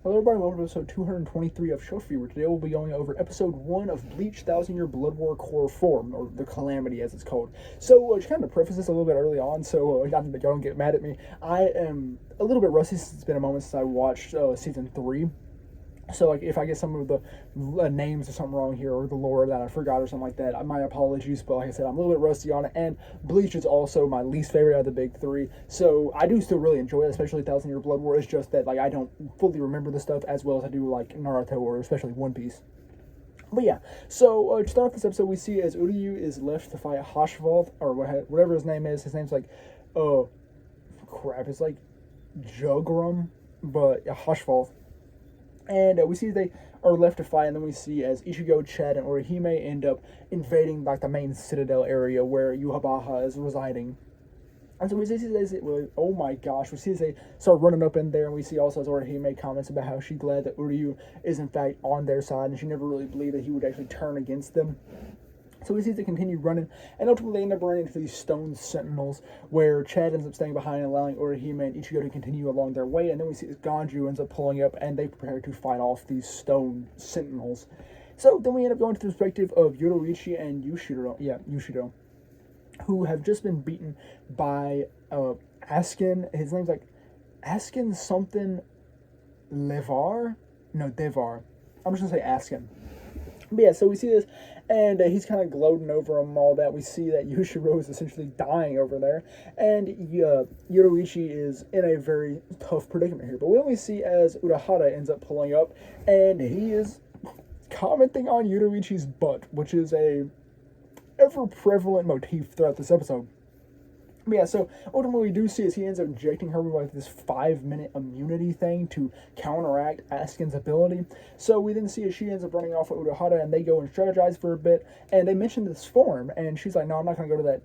Hello everybody, welcome to episode 223 of Show Fever. Today we'll be going over episode 1 of Bleach 1000-Year Blood War Core Form, or the Calamity as it's called. So, just kind of preface this a little bit early on, so y'all don't get mad at me. I am a little bit rusty since it's been a moment since I watched season 3. So, like, if I get some of the names or something wrong here, or the lore that I forgot or something like that, my apologies, but like I said, I'm a little bit rusty on it, and Bleach is also my least favorite out of the big three, so I do still really enjoy it, especially 1000-Year Blood War. It's just that, like, I don't fully remember the stuff as well as I do, like, Naruto, or especially One Piece. But yeah, so to start off this episode, we see as Uryu is left to fight Hashvald, or whatever his name is. His name's like, it's like Jugrum, but Hashvald. And we see they are left to fight, and then we see as Ichigo, Chad, and Orihime end up invading like the main citadel area where Yhwach is residing. And so we see as oh my gosh, we see as they start running up in there, and we see also as Orihime comments about how she's glad that Uryu is in fact on their side, and she never really believed that he would actually turn against them. So we see they continue running, and ultimately they end up running into these stone sentinels, where Chad ends up staying behind and allowing Orihime and Ichigo to continue along their way, and then we see as Ganju ends up pulling up, and they prepare to fight off these stone sentinels. So then we end up going to the perspective of Yoruichi and Yushido, who have just been beaten by Askin. His name's like Askin something Devar. I'm just gonna say Askin. But yeah, so we see this, and he's kind of gloating over him, all that. We see that Yushiro is essentially dying over there, and Yoruichi is in a very tough predicament here. But we only see as Urahara ends up pulling up, and he is commenting on Yoruichi's butt, which is a ever-prevalent motif throughout this episode. But yeah, so ultimately what we do see is he ends up injecting her with like this 5-minute immunity thing to counteract Askin's ability. So we then see as she ends up running off with Urahara, and they go and strategize for a bit, and they mention this form, and she's like, no, I'm not going to go to that,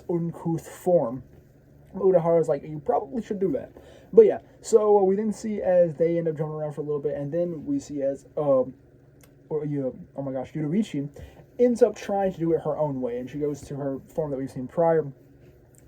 uncouth form. Urahara's like, you probably should do that. But yeah, so we then see as they end up jumping around for a little bit, and then we see as, Yoruichi ends up trying to do it her own way, and she goes to her form that we've seen prior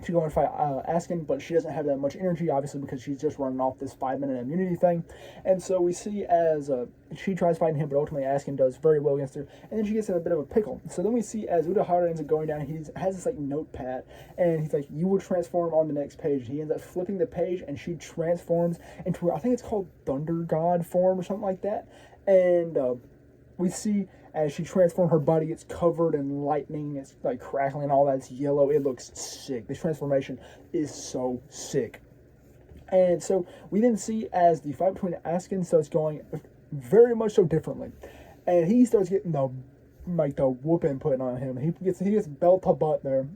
to go and fight Askin, but she doesn't have that much energy, obviously, because she's just running off this 5-minute immunity thing. And so we see as she tries fighting him, but ultimately Askin does very well against her, and then she gets in a bit of a pickle. So then we see as Urahara ends up going down, he has this like notepad, and he's like, you will transform on the next page. He ends up flipping the page, and she transforms into, I think it's called Thunder God form or something like that. And we see as she transforms, her body gets covered in lightning, it's like crackling, all that, it's yellow, it looks sick. This transformation is so sick. And so we then see as the fight between Askin starts going very much so differently, and he starts getting the whooping put on him. He gets belt to butt there.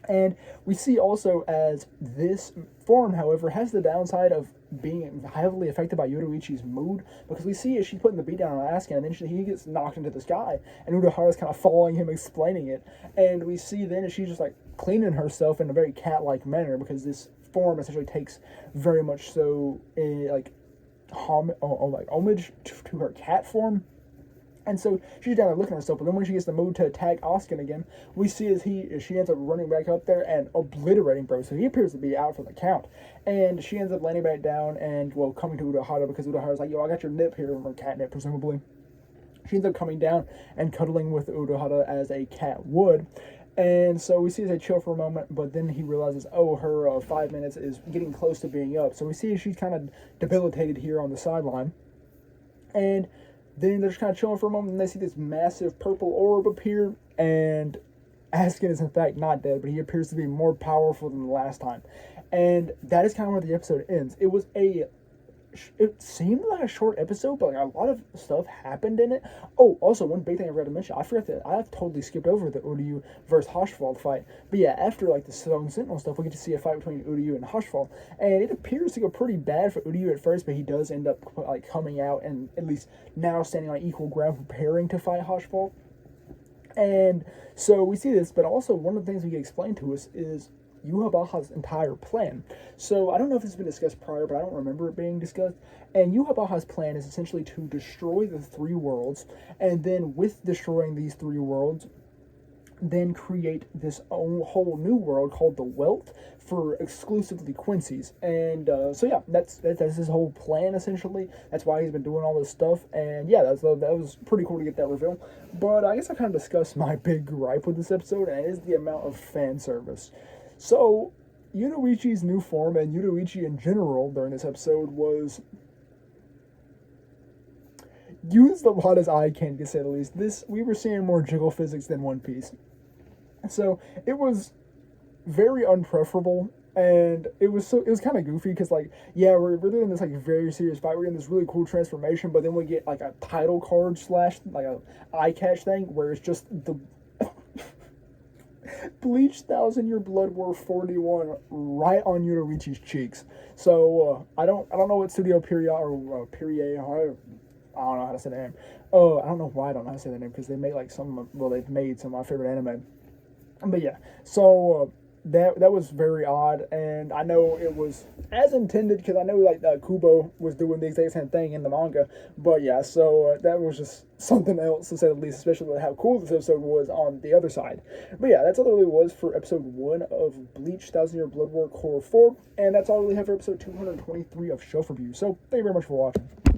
And we see also as this form, however, has the downside of being heavily affected by Yoruichi's mood, because we see as she's putting the beat down on Askin, and then he gets knocked into the sky, and Urahara's kind of following him, explaining it, and we see then as she's just like cleaning herself in a very cat-like manner, because this form essentially takes very much so homage to her cat form. And so she's down there looking at herself, but then when she gets the mood to attack Askin again, we see as she ends up running back up there and obliterating bro. So he appears to be out for the count. And she ends up landing back down and, well, coming to Urahara, because Urahara's like, yo, I got your nip here, or catnip, presumably. She ends up coming down and cuddling with Urahara as a cat would. And so we see as they chill for a moment, but then he realizes, her 5 minutes is getting close to being up. So we see she's kind of debilitated here on the sideline. And then they're just kind of chilling for a moment, and they see this massive purple orb appear, and Askin is in fact not dead, but he appears to be more powerful than the last time. And that is kind of where the episode ends. It seemed like a short episode, but like a lot of stuff happened in it. Oh, also, one big thing I forgot to mention, I forgot that I've totally skipped over the Uryu versus Hashvald fight. But yeah, after like the Stone Sentinel stuff, we get to see a fight between Uryu and Hashvald, and it appears to go pretty bad for Uryu at first, but he does end up like coming out and at least now standing on equal ground, preparing to fight Hashvald. And so we see this, but also one of the things we get explained to us is Yhwach's entire plan. So I don't know if this has been discussed prior, but I don't remember it being discussed. And Yhwach's plan is essentially to destroy the 3 worlds, and then with destroying these 3 worlds, then create this own whole new world called the Welt for exclusively Quincy's. And so yeah, that's his whole plan essentially. That's why he's been doing all this stuff. And yeah, that was pretty cool to get that reveal. But I guess I kind of discussed my big gripe with this episode, and it is the amount of fan service. So Yoruichi's new form and Yoruichi in general during this episode was used a lot as eye candy, to say the least. We were seeing more jiggle physics than One Piece. So it was very unpreferable, and it was kind of goofy because, like, yeah, we're doing this like very serious fight. We're getting this really cool transformation, but then we get like a title card slash like a eye catch thing where it's just the Bleach 1000-Year Blood War 41 right on Yoruichi's cheeks. So I don't know what Studio Period or Perrier. I don't know how to say the name. I don't know why I don't know how to say the name, because they make like they've made some of my favorite anime. But yeah, so that was very odd, and I know it was as intended because I know like Kubo was doing the exact same thing in the manga. But yeah, so that was just something else, to say the least, especially with how cool this episode was on the other side. But yeah, that's all it really was for episode 1 of Bleach 1000-Year Blood War Core 4, and that's all we really have for episode 223 of Shelf Review. So thank you very much for watching.